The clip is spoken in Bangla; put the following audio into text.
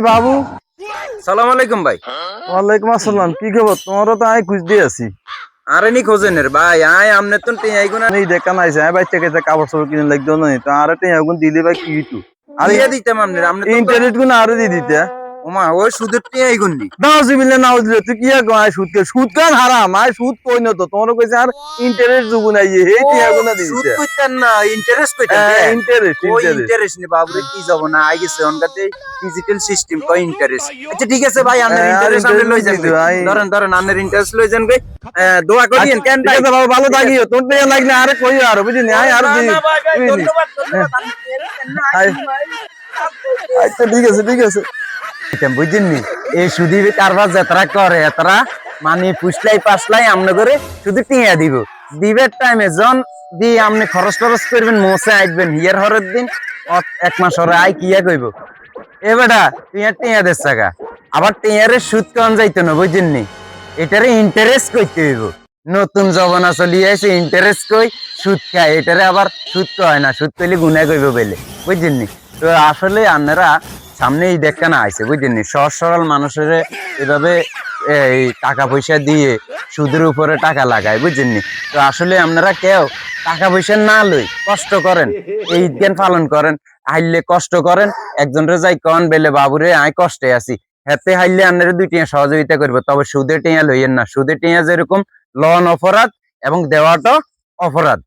বাবু, সালাম আলাইকুম ভাই। ওয়ালাইকুম আসসালাম। কি খবর? তোমারও তো আমি খুঁজ দিয়ে আছি। আরে নি খোঁজেনের ভাই, আয় আমনে তো টিয়াইগুনা এই দেখা নাইছে আমি বাচ্চা কাছে কাপড় চাপড় কিনে লাগতো না, তো আর একটা এগুন দিলে ভাই কি হইতো? আর দিয়ে দিতাম আমনে, আমনে তো ইন্টারনেট গুলো আরো দিয়ে দিতে। ওমা ওই সুদের টিয়াইগুননি। নাউজুবিল্লাহ নাউজুবিল্লাহ, তুই কি আয় সুদ কে সুদ কান হারাম, আয় সুদ কই না তো তোমার কইছে আর ইন্টারেস্ট যুগুন আইয়ে হেই টিয়া গুনা সুদ দিতে। কইতেন না, ইন্টারেস্ট কইতেন রে। ইন্টারেস্ট ওই ইন্টারেস্ট ইন্টারেস্ট নি বাবুরে, কি যাব না আই গেছে অনকাতে ডিজিটাল সিস্টেম কই ইন্টারেস্ট। আচ্ছা ঠিক আছে ভাই, আপনার আর ইন্টারেস্ট আপনি লই যান ইন্টারেস্ট ভাই। ধরেন ধরেন আপনার ইন্টারেস্ট লই যান ভাই। দোয়া করিয়েন কেন ঠিক ভাই। আছে বাবু, ভালো থাকিও। তোর টিয়া লাগলে আরে কই আর বুঝিনি আয় আর না দি না ভাই ভাই, বুঝিনি। ধন্যবাদ ধন্যবাদ, আপনি পেরেছেন না আয় আইসেন ভাই। আচ্ছা ঠিক আছে ঠিক আছে। বুঝিনি এই সুদি কারবার যাত্রা করে এতরা মানে পুষলাই পাসলাই আমনে করে শুধু টিয়া দিব দিবের টাইমে জন দি আমনে খরচ টরচ করবেন মোসে আইবেন হিয়ার হরের দিন এক মাস হরে আই কিয়া কইব এ বেটা টিয়া টিয়া দেশ টাকা আবার টিয়ারে সুদ কম যাইতো না বুঝিনি এটারে ইন্টারেস্ট কইতে হইব নতুন জমানা চলি আইছে ইন্টারেস্ট কই সুদ খায় এটারে আবার সুদ কয় না সুদ কইলে গুনাহ কইব বলে বুঝিনি তো আসলে আপনারা সামনেই দেখা না আইছে বুঝলেন সহজ সরল মানুষের এভাবে এই টাকা পয়সা দিয়ে সুদের উপরে টাকা লাগায় বুঝলেন তো আসলে আপনারা কেউ টাকা পয়সা না লই কষ্ট করেন এই জ্ঞান পালন করেন হাইলে কষ্ট করেন একজনের যাই কন বেলে বাবুরে আই কষ্টে আছি হাতে হাইলে আপনারা দুই টিয়া সহযোগিতা করবো তবে সুদে টিয়া লইয়েন না সুদে টিয়া যেরকম লন অপরাধ এবং দেওয়াটা অপরাধ